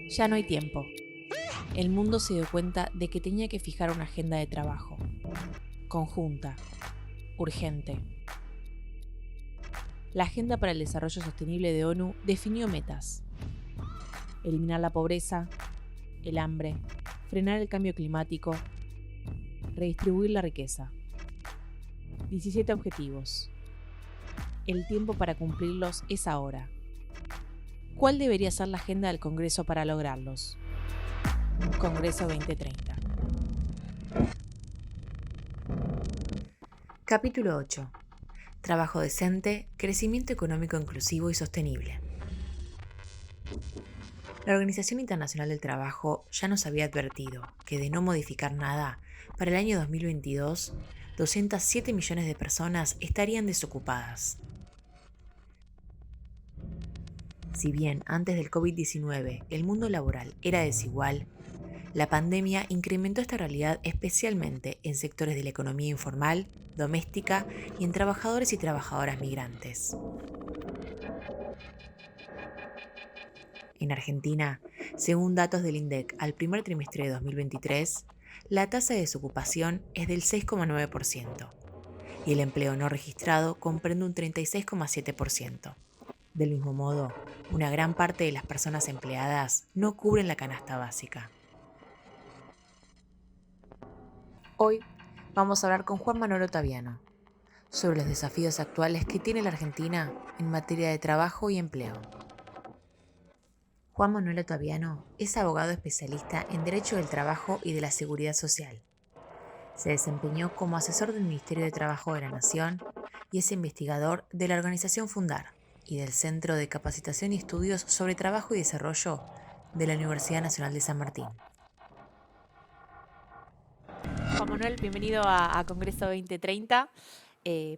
Ya no hay tiempo. El mundo se dio cuenta de que tenía que fijar una agenda de trabajo. Conjunta. Urgente. La Agenda para el Desarrollo Sostenible de ONU definió metas. Eliminar la pobreza, el hambre, frenar el cambio climático, redistribuir la riqueza. 17 objetivos. El tiempo para cumplirlos es ahora. ¿Cuál debería ser la agenda del Congreso para lograrlos? Congreso 2030. Capítulo 8. Trabajo decente, crecimiento económico inclusivo y sostenible. La Organización Internacional del Trabajo ya nos había advertido que de no modificar nada, para el año 2022, 207 millones de personas estarían desocupadas. Si bien antes del COVID-19 el mundo laboral era desigual, la pandemia incrementó esta realidad especialmente en sectores de la economía informal, doméstica y en trabajadores y trabajadoras migrantes. En Argentina, según datos del INDEC al primer trimestre de 2023, la tasa de desocupación es del 6,9% y el empleo no registrado comprende un 36,7%. Del mismo modo, una gran parte de las personas empleadas no cubren la canasta básica. Hoy vamos a hablar con Juan Manuel Ottaviano sobre los desafíos actuales que tiene la Argentina en materia de trabajo y empleo. Juan Manuel Ottaviano es abogado especialista en Derecho del Trabajo y de la Seguridad Social. Se desempeñó como asesor del Ministerio de Trabajo de la Nación y es investigador de la organización Fundar y del Centro de Capacitación y Estudios sobre Trabajo y Desarrollo de la Universidad Nacional de San Martín. Juan Manuel, bienvenido a Congreso 2030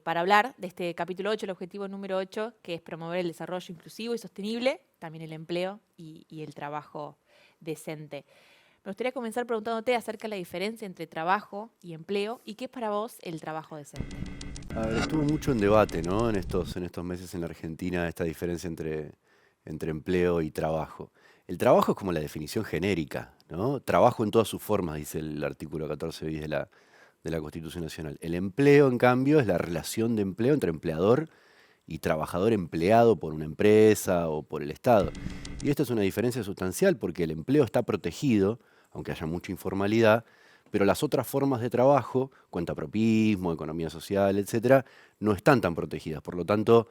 para hablar de este capítulo 8, el objetivo número 8, que es promover el desarrollo inclusivo y sostenible, también el empleo y el trabajo decente. Me gustaría comenzar preguntándote acerca de la diferencia entre trabajo y empleo y qué es para vos el trabajo decente. A ver, estuvo mucho en debate, ¿no? En estos meses en la Argentina, esta diferencia entre empleo y trabajo. El trabajo es como la definición genérica, ¿no? Trabajo en todas sus formas, dice el artículo 14 bis de la Constitución Nacional. El empleo, en cambio, es la relación de empleo entre empleador y trabajador empleado por una empresa o por el Estado. Y esta es una diferencia sustancial porque el empleo está protegido, aunque haya mucha informalidad, pero las otras formas de trabajo, cuentapropismo, economía social, etcétera, no están tan protegidas. Por lo tanto,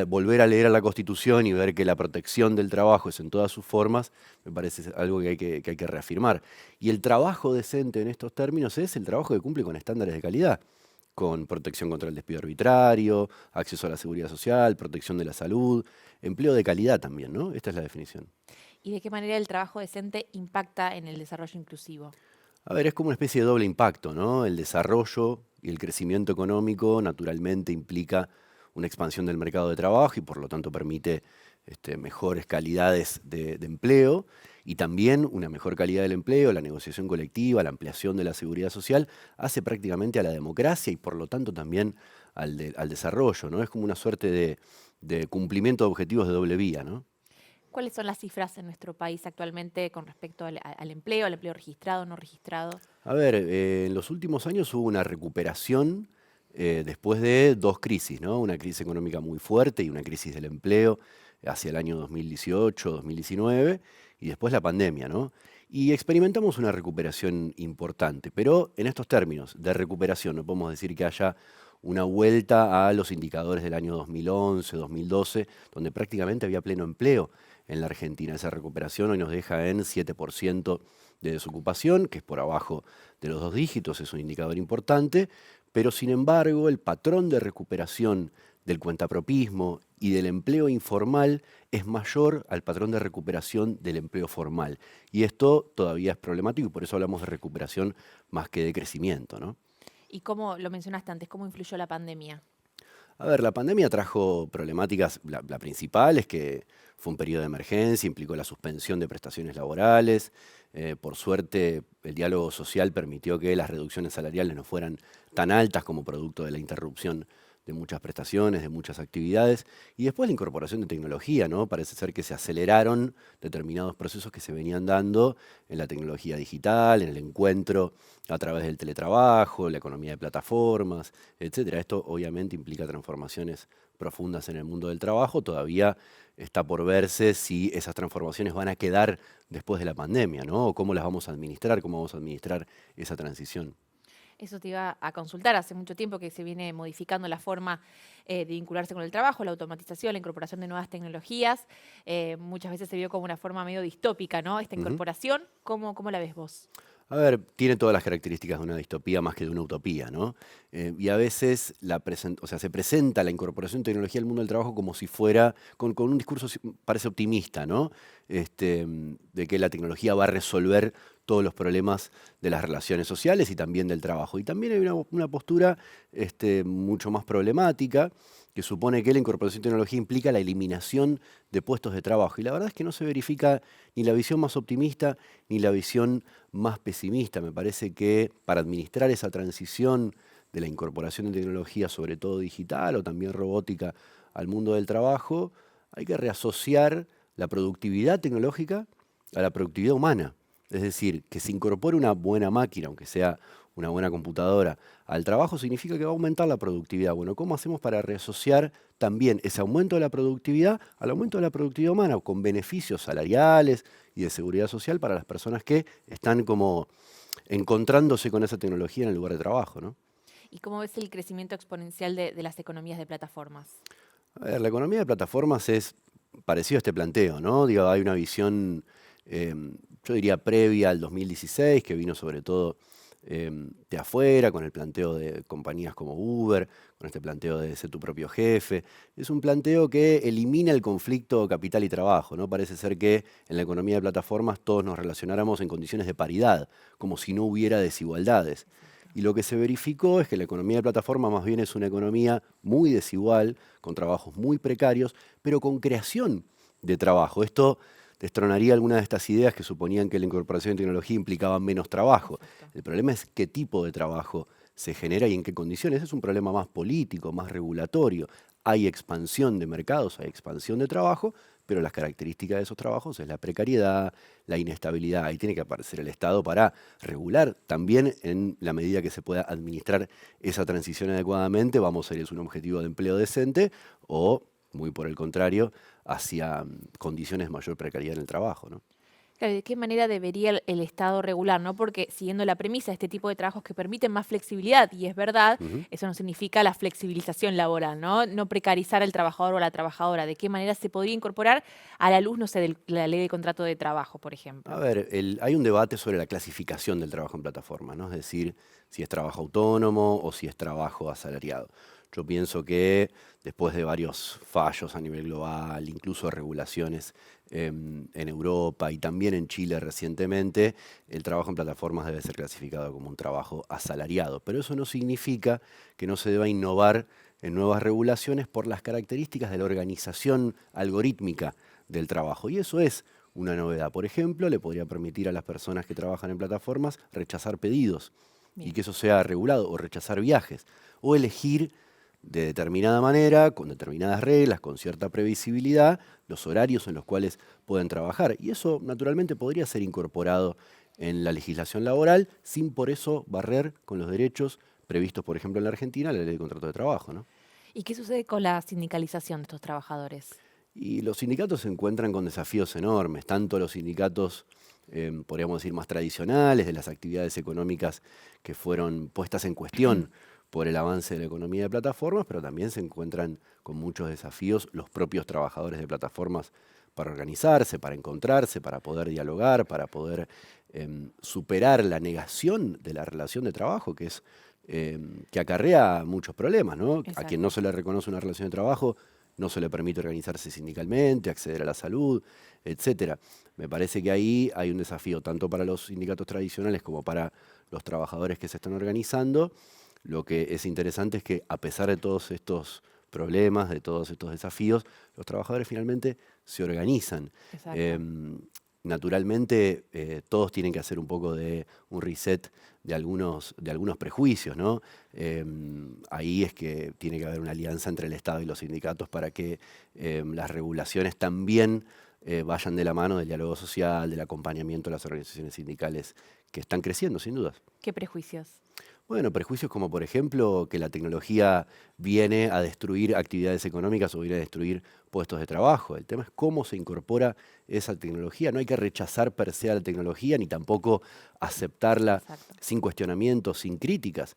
volver a leer a la Constitución y ver que la protección del trabajo es en todas sus formas, me parece algo que hay que reafirmar. Y el trabajo decente en estos términos es el trabajo que cumple con estándares de calidad, con protección contra el despido arbitrario, acceso a la seguridad social, protección de la salud, empleo de calidad también, ¿no? Esta es la definición. ¿Y de qué manera el trabajo decente impacta en el desarrollo inclusivo? A ver, es como una especie de doble impacto, ¿no? El desarrollo y el crecimiento económico naturalmente implica una expansión del mercado de trabajo y por lo tanto permite mejores calidades de empleo y también una mejor calidad del empleo, la negociación colectiva, la ampliación de la seguridad social, hace prácticamente a la democracia y por lo tanto también al desarrollo, ¿no? Es como una suerte de cumplimiento de objetivos de doble vía, ¿no? ¿Cuáles son las cifras en nuestro país actualmente con respecto al empleo registrado, no registrado? A ver, en los últimos años hubo una recuperación después de dos crisis, ¿no? Una crisis económica muy fuerte y una crisis del empleo hacia el año 2018, 2019 y después la pandemia, ¿no? Y experimentamos una recuperación importante, pero en estos términos de recuperación no podemos decir que haya una vuelta a los indicadores del año 2011, 2012, donde prácticamente había pleno empleo en la Argentina. Esa recuperación hoy nos deja en 7% de desocupación, que es por abajo de los dos dígitos, es un indicador importante, pero sin embargo el patrón de recuperación del cuentapropismo y del empleo informal es mayor al patrón de recuperación del empleo formal. Y esto todavía es problemático y por eso hablamos de recuperación más que de crecimiento, ¿no? Y cómo, lo mencionaste antes, ¿cómo influyó la pandemia? A ver, la pandemia trajo problemáticas, la principal es que fue un periodo de emergencia, implicó la suspensión de prestaciones laborales. Por suerte, el diálogo social permitió que las reducciones salariales no fueran tan altas como producto de la interrupción de muchas prestaciones, de muchas actividades, y después la incorporación de tecnología, ¿no? Parece ser que se aceleraron determinados procesos que se venían dando en la tecnología digital, en el encuentro a través del teletrabajo, la economía de plataformas, etcétera. Esto obviamente implica transformaciones profundas en el mundo del trabajo. Todavía está por verse si esas transformaciones van a quedar después de la pandemia, ¿no? O cómo las vamos a administrar, cómo vamos a administrar esa transición. Eso te iba a consultar. Hace mucho tiempo que se viene modificando la forma de vincularse con el trabajo, la automatización, la incorporación de nuevas tecnologías. Muchas veces se vio como una forma medio distópica, ¿no? Esta Ujú. incorporación, ¿cómo la ves vos? A ver, tiene todas las características de una distopía más que de una utopía, ¿no? Y a veces o sea, se presenta la incorporación de tecnología al mundo del trabajo como si fuera, con un discurso parece optimista, ¿no? De que la tecnología va a resolver todos los problemas de las relaciones sociales y también del trabajo. Y también hay una postura mucho más problemática, que supone que la incorporación de tecnología implica la eliminación de puestos de trabajo. Y la verdad es que no se verifica ni la visión más optimista ni la visión más pesimista. Me parece que para administrar esa transición de la incorporación de tecnología, sobre todo digital o también robótica, al mundo del trabajo, hay que reasociar la productividad tecnológica a la productividad humana. Es decir, que se incorpore una buena máquina, aunque sea una buena computadora, al trabajo significa que va a aumentar la productividad. Bueno, ¿cómo hacemos para reasociar también ese aumento de la productividad al aumento de la productividad humana, con beneficios salariales y de seguridad social para las personas que están como encontrándose con esa tecnología en el lugar de trabajo, ¿no? ¿Y cómo ves el crecimiento exponencial de las economías de plataformas? A ver, la economía de plataformas es parecido a este planteo, ¿no? Digo, hay una visión, yo diría, previa al 2016, que vino sobre todo de afuera, con el planteo de compañías como Uber, con este planteo de ser tu propio jefe. Es un planteo que elimina el conflicto capital y trabajo, ¿no? Parece ser que en la economía de plataformas todos nos relacionáramos en condiciones de paridad, como si no hubiera desigualdades. Exacto. Y lo que se verificó es que la economía de plataforma más bien es una economía muy desigual, con trabajos muy precarios, pero con creación de trabajo. Esto destronaría algunas de estas ideas que suponían que la incorporación de tecnología implicaba menos trabajo. Exacto. El problema es qué tipo de trabajo se genera y en qué condiciones. Es un problema más político, más regulatorio. Hay expansión de mercados, hay expansión de trabajo, pero las características de esos trabajos es la precariedad, la inestabilidad. Ahí tiene que aparecer el Estado para regular. También en la medida que se pueda administrar esa transición adecuadamente, vamos a ir a un objetivo de empleo decente o, muy por el contrario, hacia condiciones de mayor precariedad en el trabajo, ¿no? Claro, ¿de qué manera debería el Estado regular, no? Porque siguiendo la premisa de este tipo de trabajos que permiten más flexibilidad, y es verdad, Ujú. eso no significa la flexibilización laboral, ¿no? No precarizar al trabajador o a la trabajadora. ¿De qué manera se podría incorporar a la luz, no sé, de la ley de contrato de trabajo, por A ejemplo? ver, hay un debate sobre la clasificación del trabajo en plataforma, ¿no? Es decir, si es trabajo autónomo o si es trabajo asalariado. Yo pienso que después de varios fallos a nivel global, incluso regulaciones en Europa y también en Chile recientemente, el trabajo en plataformas debe ser clasificado como un trabajo asalariado. Pero eso no significa que no se deba innovar en nuevas regulaciones por las características de la organización algorítmica del trabajo. Y eso es una novedad. Por ejemplo, le podría permitir a las personas que trabajan en plataformas rechazar pedidos y Bien. que eso sea regulado, o rechazar viajes, o elegir de determinada manera, con determinadas reglas, con cierta previsibilidad, los horarios en los cuales pueden trabajar. Y eso naturalmente podría ser incorporado en la legislación laboral sin por eso barrer con los derechos previstos, por ejemplo, en la Argentina, la ley de contrato de trabajo, ¿no? ¿Y qué sucede con la sindicalización de estos trabajadores? Y los sindicatos se encuentran con desafíos enormes, tanto los sindicatos, podríamos decir, más tradicionales, de las actividades económicas que fueron puestas en cuestión por el avance de la economía de plataformas, pero también se encuentran con muchos desafíos los propios trabajadores de plataformas para organizarse, para encontrarse, para poder dialogar, para poder superar la negación de la relación de trabajo, que acarrea muchos problemas, ¿no? A quien no Exacto. se le reconoce una relación de trabajo, no se le permite organizarse sindicalmente, acceder a la salud, etcétera. Me parece que ahí hay un desafío tanto para los sindicatos tradicionales como para los trabajadores que se están organizando. Lo que es interesante es que a pesar de todos estos problemas, de todos estos desafíos, los trabajadores finalmente se organizan. Exacto. Em, naturalmente todos tienen que hacer un poco de un reset de algunos prejuicios, ¿no? Ahí es que tiene que haber una alianza entre el Estado y los sindicatos para que las regulaciones también vayan de la mano del diálogo social, del acompañamiento a las organizaciones sindicales que están creciendo, sin dudas. ¿Qué prejuicios? Bueno, prejuicios como por ejemplo que la tecnología viene a destruir actividades económicas o viene a destruir puestos de trabajo. El tema es cómo se incorpora esa tecnología. No hay que rechazar per se a la tecnología ni tampoco aceptarla Exacto. sin cuestionamientos, sin críticas.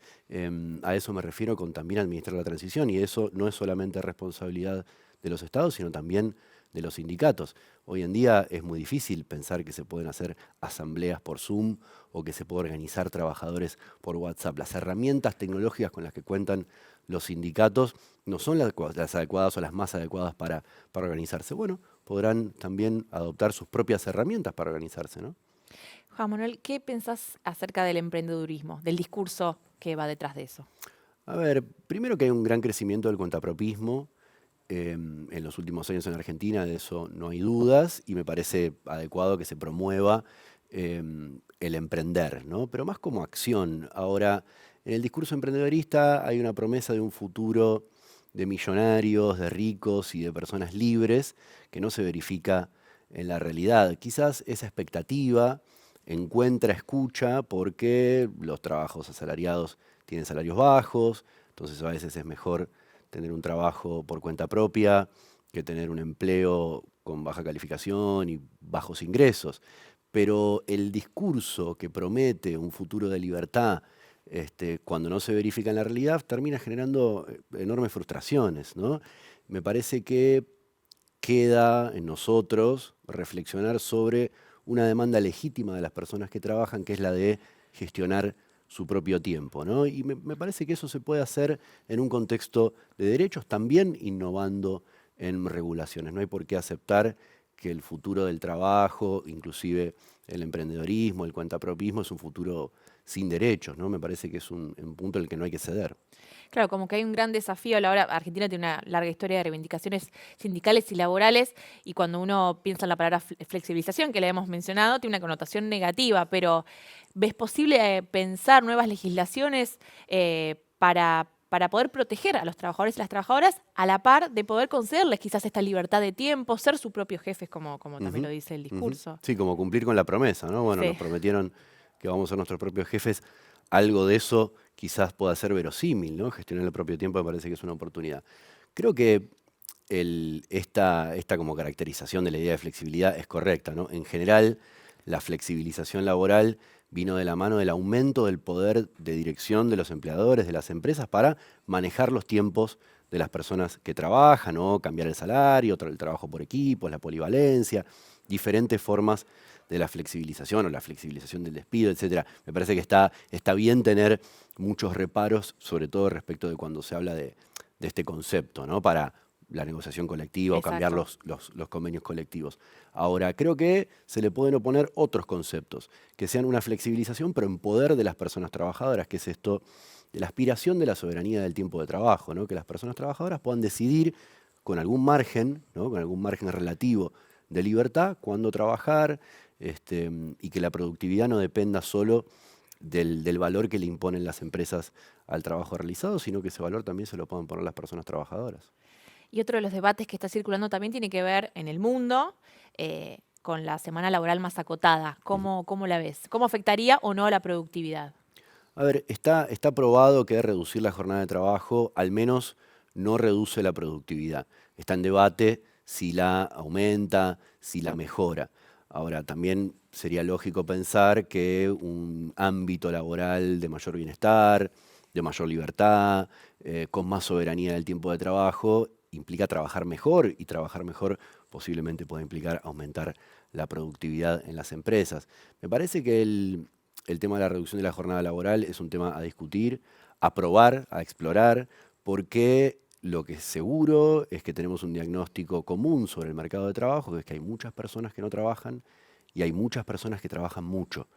A eso me refiero con también administrar la transición, y eso no es solamente responsabilidad de los estados, sino también de los sindicatos. Hoy en día es muy difícil pensar que se pueden hacer asambleas por Zoom o que se puede organizar trabajadores por WhatsApp. Las herramientas tecnológicas con las que cuentan los sindicatos no son las adecuadas o las más adecuadas para organizarse. Bueno, podrán también adoptar sus propias herramientas para organizarse, ¿no? Juan Manuel, ¿qué pensás acerca del emprendedurismo, del discurso que va detrás de eso? A ver, primero que hay un gran crecimiento del cuentapropismo en los últimos años en Argentina, de eso no hay dudas, y me parece adecuado que se promueva el emprender, ¿no? Pero más como acción. Ahora, en el discurso emprendedorista hay una promesa de un futuro de millonarios, de ricos y de personas libres que no se verifica en la realidad. Quizás esa expectativa encuentra escucha porque los trabajos asalariados tienen salarios bajos, entonces a veces es mejor tener un trabajo por cuenta propia que tener un empleo con baja calificación y bajos ingresos. Pero el discurso que promete un futuro de libertad, cuando no se verifica en la realidad, termina generando enormes frustraciones, ¿no? Me parece que queda en nosotros reflexionar sobre una demanda legítima de las personas que trabajan, que es la de gestionar su propio tiempo, ¿no? Y me parece que eso se puede hacer en un contexto de derechos, también innovando en regulaciones. No hay por qué aceptar que el futuro del trabajo, inclusive el emprendedorismo, el cuentapropismo, es un futuro sin derechos, ¿no? Me parece que es un punto en el que no hay que ceder. Claro, como que hay un gran desafío a la hora. Argentina tiene una larga historia de reivindicaciones sindicales y laborales, y cuando uno piensa en la palabra flexibilización, que le hemos mencionado, tiene una connotación negativa, pero ¿ves posible pensar nuevas legislaciones para poder proteger a los trabajadores y las trabajadoras a la par de poder concederles quizás esta libertad de tiempo, ser sus propios jefes, como también lo dice el discurso? Sí, como cumplir con la promesa, ¿no? Bueno, Sí. nos prometieron que vamos a ser nuestros propios jefes. Algo de eso quizás pueda ser verosímil, ¿no? Gestionar el propio tiempo me parece que es una oportunidad. Creo que esta como caracterización de la idea de flexibilidad es correcta, ¿no? En general, la flexibilización laboral vino de la mano del aumento del poder de dirección de los empleadores, de las empresas, para manejar los tiempos de las personas que trabajan, ¿no? Cambiar el salario, el trabajo por equipos, la polivalencia, diferentes formas de la flexibilización o la flexibilización del despido, etcétera. Me parece que está bien tener muchos reparos, sobre todo respecto de cuando se habla de este concepto, ¿no? Para la negociación colectiva o cambiar Exacto. los convenios colectivos. Ahora, creo que se le pueden oponer otros conceptos, que sean una flexibilización, pero en poder de las personas trabajadoras, que es esto de la aspiración de la soberanía del tiempo de trabajo, ¿no? Que las personas trabajadoras puedan decidir con algún margen, ¿no? Con algún margen relativo de libertad, cuándo trabajar, y que la productividad no dependa solo del valor que le imponen las empresas al trabajo realizado, sino que ese valor también se lo puedan poner las personas trabajadoras. Y otro de los debates que está circulando también tiene que ver en el mundo con la semana laboral más acotada. ¿Cómo la ves? ¿Cómo afectaría o no a la productividad? A ver, está probado que reducir la jornada de trabajo al menos no reduce la productividad. Está en debate si la aumenta, si la mejora. Ahora, también sería lógico pensar que un ámbito laboral de mayor bienestar, de mayor libertad, con más soberanía del tiempo de trabajo, implica trabajar mejor, y trabajar mejor posiblemente puede implicar aumentar la productividad en las empresas. Me parece que el tema de la reducción de la jornada laboral es un tema a discutir, a probar, a explorar, porque lo que es seguro es que tenemos un diagnóstico común sobre el mercado de trabajo, que es que hay muchas personas que no trabajan y hay muchas personas que trabajan mucho,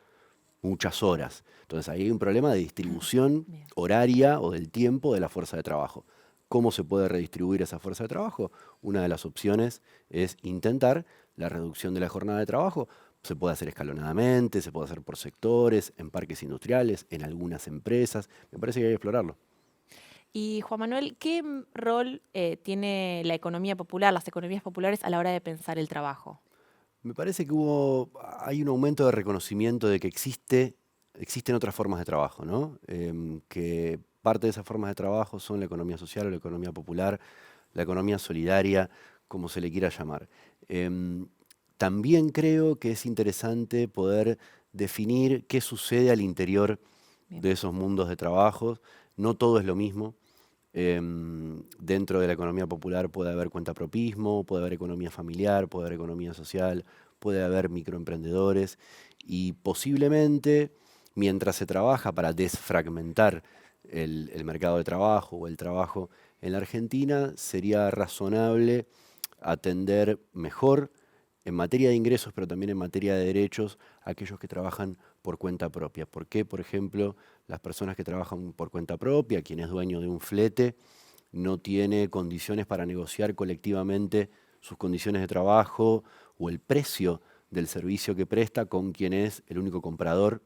muchas horas. Entonces ahí hay un problema de distribución Bien. horaria o del tiempo de la fuerza de trabajo. ¿Cómo se puede redistribuir esa fuerza de trabajo? Una de las opciones es intentar la reducción de la jornada de trabajo se puede hacer escalonadamente, se puede hacer por sectores, en parques industriales, en algunas empresas. Me parece que hay que explorarlo. Y Juan Manuel, ¿qué rol tiene la economía popular, las economías populares a la hora de pensar el trabajo? Me parece que hay un aumento de reconocimiento de que existen otras formas de trabajo, ¿no? Que parte de esas formas de trabajo son la economía social o la economía popular, la economía solidaria, como se le quiera llamar. Em, También creo que es interesante poder definir qué sucede al interior Bien. de esos mundos de trabajo. No todo es lo mismo. Dentro de la economía popular puede haber cuentapropismo, puede haber economía familiar, puede haber economía social, puede haber microemprendedores y posiblemente mientras se trabaja para desfragmentar el mercado de trabajo o el trabajo en la Argentina, sería razonable atender mejor en materia de ingresos, pero también en materia de derechos, a aquellos que trabajan por cuenta propia. ¿Por qué, por ejemplo, las personas que trabajan por cuenta propia, quien es dueño de un flete, no tiene condiciones para negociar colectivamente sus condiciones de trabajo o el precio del servicio que presta con quien es el único comprador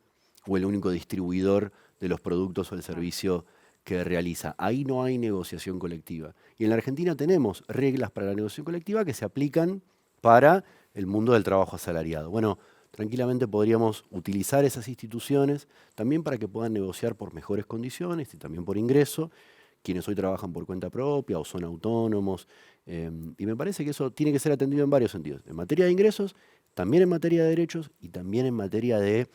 o el único distribuidor de los productos o el servicio que realiza? Ahí no hay negociación colectiva. Y en la Argentina tenemos reglas para la negociación colectiva que se aplican para el mundo del trabajo asalariado. Bueno, tranquilamente podríamos utilizar esas instituciones también para que puedan negociar por mejores condiciones y también por ingreso, quienes hoy trabajan por cuenta propia o son autónomos. Y me parece que eso tiene que ser atendido en varios sentidos. En materia de ingresos, también en materia de derechos y también en materia de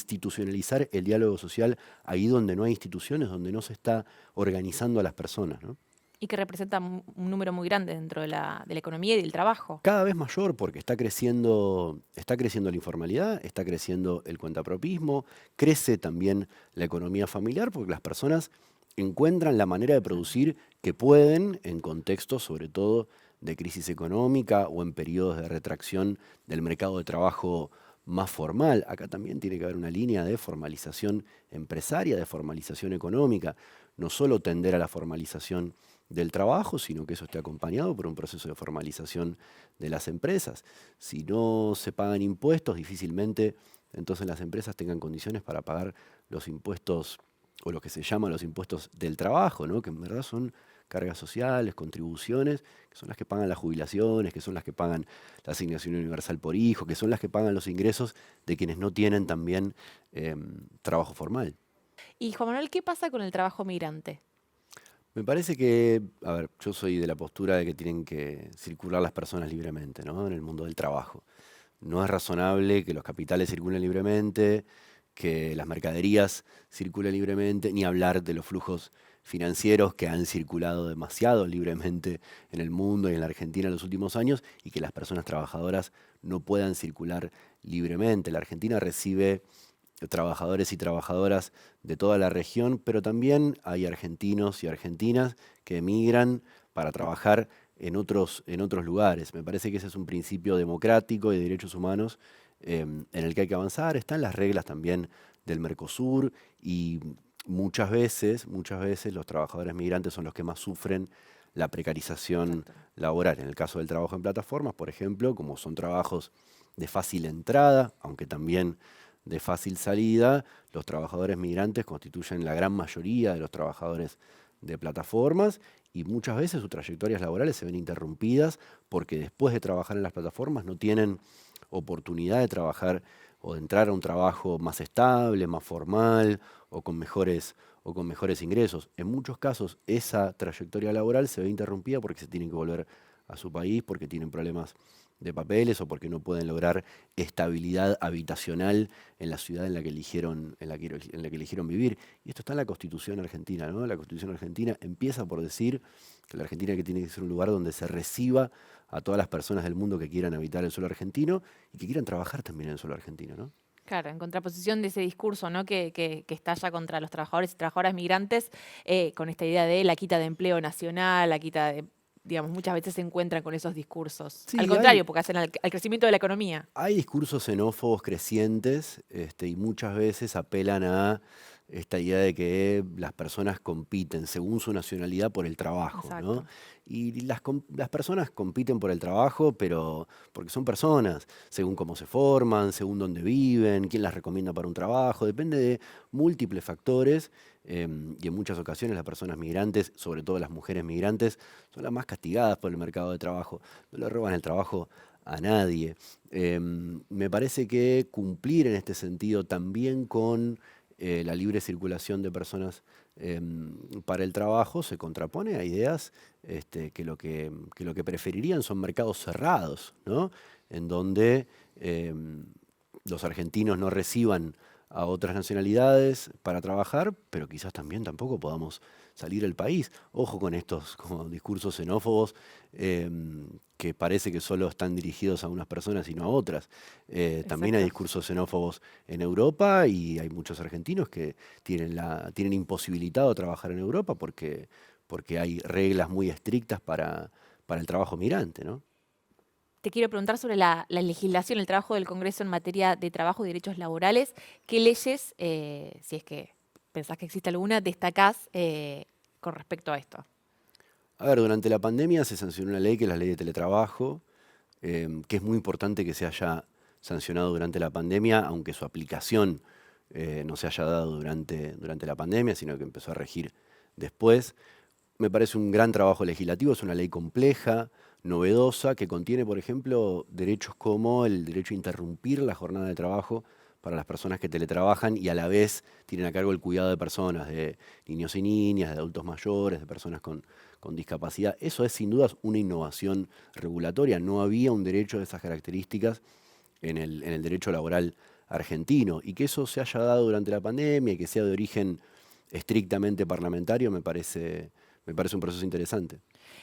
institucionalizar el diálogo social ahí donde no hay instituciones, donde no se está organizando a las personas, ¿no? Y que representa un número muy grande dentro de la economía y del trabajo. Cada vez mayor porque está creciendo la informalidad, está creciendo el cuentapropismo, crece también la economía familiar porque las personas encuentran la manera de producir que pueden en contextos sobre todo de crisis económica o en periodos de retracción del mercado de trabajo más formal. Acá también tiene que haber una línea de formalización empresaria, de formalización económica, no solo tender a la formalización del trabajo, sino que eso esté acompañado por un proceso de formalización de las empresas. Si no se pagan impuestos, difícilmente entonces las empresas tengan condiciones para pagar los impuestos o lo que se llaman los impuestos del trabajo, ¿no? Que en verdad son cargas sociales, contribuciones, que son las que pagan las jubilaciones, que son las que pagan la asignación universal por hijo, que son las que pagan los ingresos de quienes no tienen también trabajo formal. Y Juan Manuel, ¿qué pasa con el trabajo migrante? Me parece que, a ver, yo soy de la postura de que tienen que circular las personas libremente, ¿no? En el mundo del trabajo. No es razonable que los capitales circulen libremente, que las mercaderías circulen libremente, ni hablar de los flujos financieros que han circulado demasiado libremente en el mundo y en la Argentina en los últimos años y que las personas trabajadoras no puedan circular libremente. La Argentina recibe trabajadores y trabajadoras de toda la región, pero también hay argentinos y argentinas que emigran para trabajar en otros lugares. Me parece que ese es un principio democrático y de derechos humanos en el que hay que avanzar. Están las reglas también del Mercosur y muchas veces los trabajadores migrantes son los que más sufren la precarización Exacto. laboral. En el caso del trabajo en plataformas, por ejemplo, como son trabajos de fácil entrada, aunque también de fácil salida, los trabajadores migrantes constituyen la gran mayoría de los trabajadores de plataformas y muchas veces sus trayectorias laborales se ven interrumpidas porque después de trabajar en las plataformas no tienen oportunidad de trabajar o de entrar a un trabajo más estable, más formal o con mejores ingresos. En muchos casos esa trayectoria laboral se ve interrumpida porque se tienen que volver a su país, porque tienen problemas de papeles o porque no pueden lograr estabilidad habitacional en la ciudad en la que eligieron, en la que eligieron vivir. Y esto está en la Constitución argentina, ¿no? La Constitución argentina empieza por decir que la Argentina que tiene que ser un lugar donde se reciba a todas las personas del mundo que quieran habitar el suelo argentino y que quieran trabajar también en el suelo argentino, ¿no? Claro, en contraposición de ese discurso, ¿no? que estalla contra los trabajadores y trabajadoras migrantes, con esta idea de la quita de empleo nacional, la quita de, digamos, muchas veces se encuentran con esos discursos. Al Sí, contrario, porque hacen al crecimiento de la economía. hay discursos xenófobos crecientes y muchas veces apelan a esta idea de que las personas compiten según su nacionalidad por el trabajo, ¿no? Exacto. Y las personas compiten por el trabajo, pero porque son personas, según cómo se forman, según dónde viven, quién las recomienda para un trabajo, depende de múltiples factores. Y en muchas ocasiones las personas migrantes, sobre todo las mujeres migrantes, son las más castigadas por el mercado de trabajo. No le roban el trabajo a nadie. Me parece que cumplir en este sentido también con la libre circulación de personas para el trabajo se contrapone a ideas que lo que preferirían son mercados cerrados, ¿no? En donde los argentinos no reciban a otras nacionalidades para trabajar, pero quizás también tampoco podamos salir del país. Ojo con estos como discursos xenófobos que parece que solo están dirigidos a unas personas y no a otras. También hay Exacto. discursos xenófobos en Europa y hay muchos argentinos que tienen imposibilitado trabajar en Europa porque hay reglas muy estrictas para el trabajo migrante, ¿no? Te quiero preguntar sobre la legislación, el trabajo del Congreso en materia de trabajo y derechos laborales. ¿Qué leyes, si es que pensás que existe alguna, destacás con respecto a esto? A ver, durante la pandemia se sancionó una ley que es la ley de teletrabajo, que es muy importante que se haya sancionado durante la pandemia, aunque su aplicación no se haya dado durante la pandemia, sino que empezó a regir después. Me parece un gran trabajo legislativo, es una ley compleja, novedosa, que contiene, por ejemplo, derechos como el derecho a interrumpir la jornada de trabajo para las personas que teletrabajan y a la vez tienen a cargo el cuidado de personas, de niños y niñas, de adultos mayores, de personas con discapacidad. Eso es sin dudas una innovación regulatoria. No había un derecho de esas características en el derecho laboral argentino. Y que eso se haya dado durante la pandemia y que sea de origen estrictamente parlamentario me parece un proceso interesante.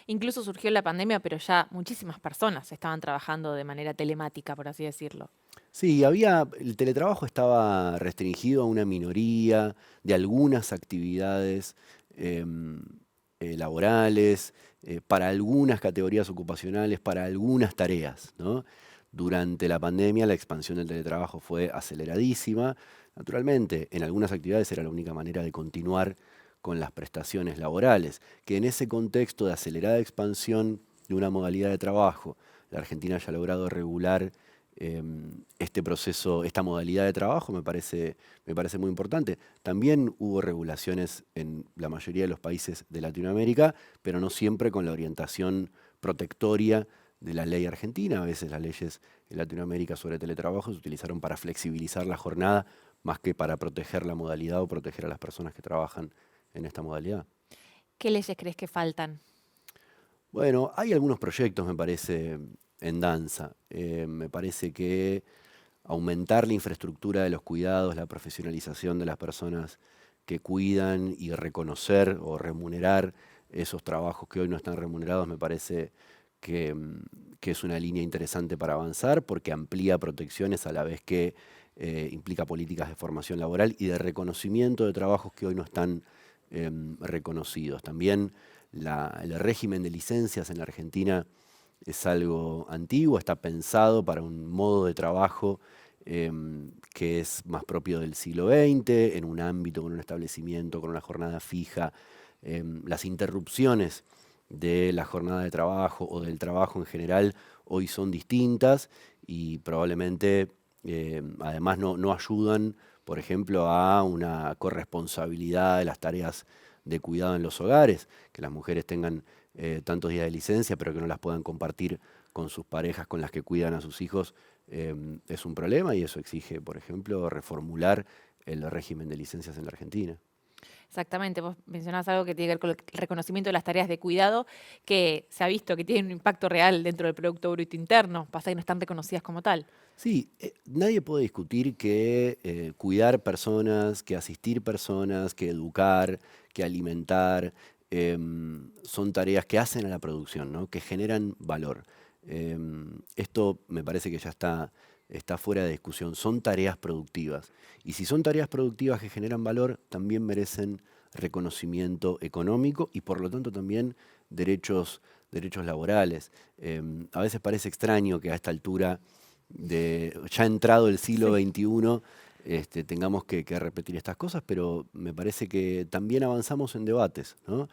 Incluso surgió la pandemia, pero ya muchísimas personas estaban trabajando de manera telemática, por así decirlo. Sí, el teletrabajo estaba restringido a una minoría de algunas actividades em, laborales, para algunas categorías ocupacionales, para algunas tareas, ¿no? Durante la pandemia la expansión del teletrabajo fue aceleradísima. Naturalmente, en algunas actividades era la única manera de continuar con las prestaciones laborales, que en ese contexto de acelerada expansión de una modalidad de trabajo, la Argentina haya logrado regular este proceso, esta modalidad de trabajo me parece muy importante. También hubo regulaciones en la mayoría de los países de Latinoamérica, pero no siempre con la orientación protectoria de la ley argentina. A veces las leyes en Latinoamérica sobre teletrabajo se utilizaron para flexibilizar la jornada más que para proteger la modalidad o proteger a las personas que trabajan en esta modalidad. ¿Qué leyes crees que faltan? Bueno, hay algunos proyectos, me parece, en danza. Me parece que aumentar la infraestructura de los cuidados, la profesionalización de las personas que cuidan y reconocer o remunerar esos trabajos que hoy no están remunerados, me parece que es una línea interesante para avanzar porque amplía protecciones a la vez que implica políticas de formación laboral y de reconocimiento de trabajos que hoy no están reconocidos. También el régimen de licencias en la Argentina es algo antiguo, está pensado para un modo de trabajo que es más propio del siglo XX, en un ámbito, con un establecimiento, con una jornada fija. Las interrupciones de la jornada de trabajo o del trabajo en general hoy son distintas y probablemente además no ayudan, por ejemplo, a una corresponsabilidad de las tareas de cuidado en los hogares, que las mujeres tengan tantos días de licencia, pero que no las puedan compartir con sus parejas con las que cuidan a sus hijos, es un problema y eso exige, por ejemplo, reformular el régimen de licencias en la Argentina. Exactamente, vos mencionás algo que tiene que ver con el reconocimiento de las tareas de cuidado, que se ha visto que tienen un impacto real dentro del Producto Bruto Interno, pasa que no están reconocidas como tal. Sí, nadie puede discutir que cuidar personas, que asistir personas, que educar, que alimentar, son tareas que hacen a la producción, ¿no? Que generan valor. Esto me parece que ya está fuera de discusión. Son tareas productivas. Y si son tareas productivas que generan valor, también merecen reconocimiento económico y por lo tanto también derechos laborales. A veces parece extraño que a esta altura ya entrado el siglo Sí. XXI, tengamos que repetir estas cosas, pero me parece que también avanzamos en debates, ¿no?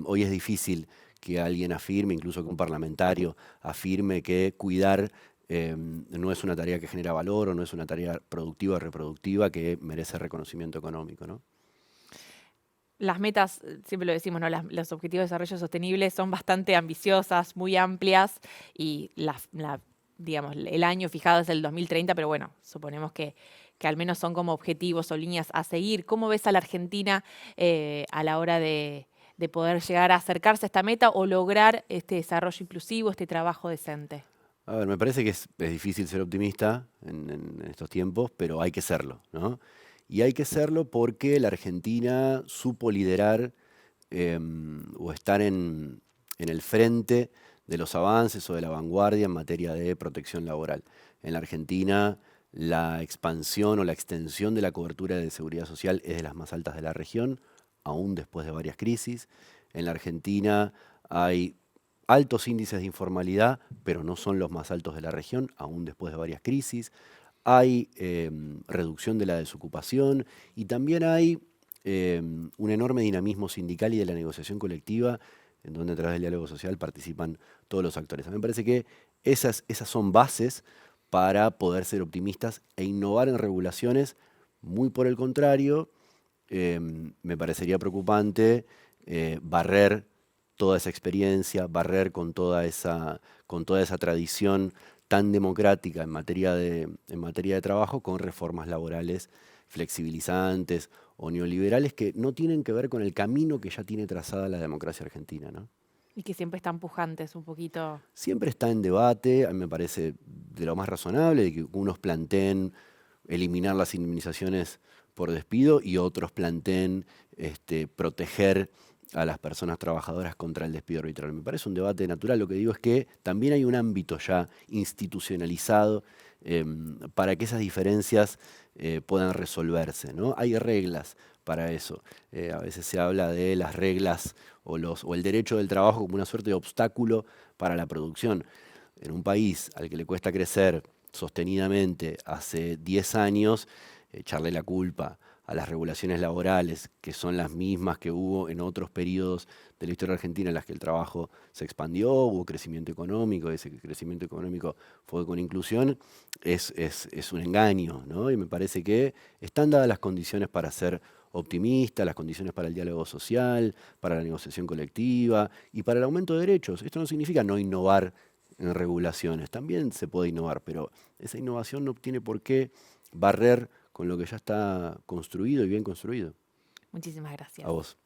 Hoy es difícil que alguien afirme, incluso que un parlamentario afirme que cuidar no es una tarea que genera valor o no es una tarea productiva o reproductiva que merece reconocimiento económico, ¿no? Las metas, siempre lo decimos, ¿no? Los objetivos de desarrollo sostenible son bastante ambiciosas, muy amplias y digamos, el año fijado es el 2030, pero bueno, suponemos que al menos son como objetivos o líneas a seguir. ¿Cómo ves a la Argentina a la hora de poder llegar a acercarse a esta meta o lograr este desarrollo inclusivo, este trabajo decente? A ver, me parece que es difícil ser optimista en estos tiempos, pero hay que serlo, ¿no? Y hay que serlo porque la Argentina supo liderar o estar en el frente de los avances o de la vanguardia en materia de protección laboral. En la Argentina, la expansión o la extensión de la cobertura de seguridad social es de las más altas de la región, aún después de varias crisis. En la Argentina hay altos índices de informalidad, pero no son los más altos de la región, aún después de varias crisis. Hay reducción de la desocupación y también hay un enorme dinamismo sindical y de la negociación colectiva, en donde a través del diálogo social participan todos los actores. A mí me parece que esas son bases para poder ser optimistas e innovar en regulaciones. Muy por el contrario, me parecería preocupante barrer toda esa experiencia, barrer con toda esa tradición tan democrática en materia de trabajo con reformas laborales flexibilizantes o neoliberales que no tienen que ver con el camino que ya tiene trazada la democracia argentina, ¿no? Y que siempre están pujantes un poquito. Siempre está en debate, a mí me parece de lo más razonable, de que unos planteen eliminar las indemnizaciones por despido y otros planteen proteger a las personas trabajadoras contra el despido arbitral. Me parece un debate natural. Lo que digo es que también hay un ámbito ya institucionalizado para que esas diferencias puedan resolverse, ¿no? Hay reglas para eso. A veces se habla de las reglas o el derecho del trabajo como una suerte de obstáculo para la producción. En un país al que le cuesta crecer sostenidamente hace 10 años, echarle la culpa a las regulaciones laborales, que son las mismas que hubo en otros periodos de la historia argentina en las que el trabajo se expandió, hubo crecimiento económico, ese crecimiento económico fue con inclusión, es un engaño, ¿no? Y me parece que están dadas las condiciones para ser optimista, las condiciones para el diálogo social, para la negociación colectiva y para el aumento de derechos. Esto no significa no innovar en regulaciones, también se puede innovar, pero esa innovación no tiene por qué barrer con lo que ya está construido y bien construido. Muchísimas gracias. A vos.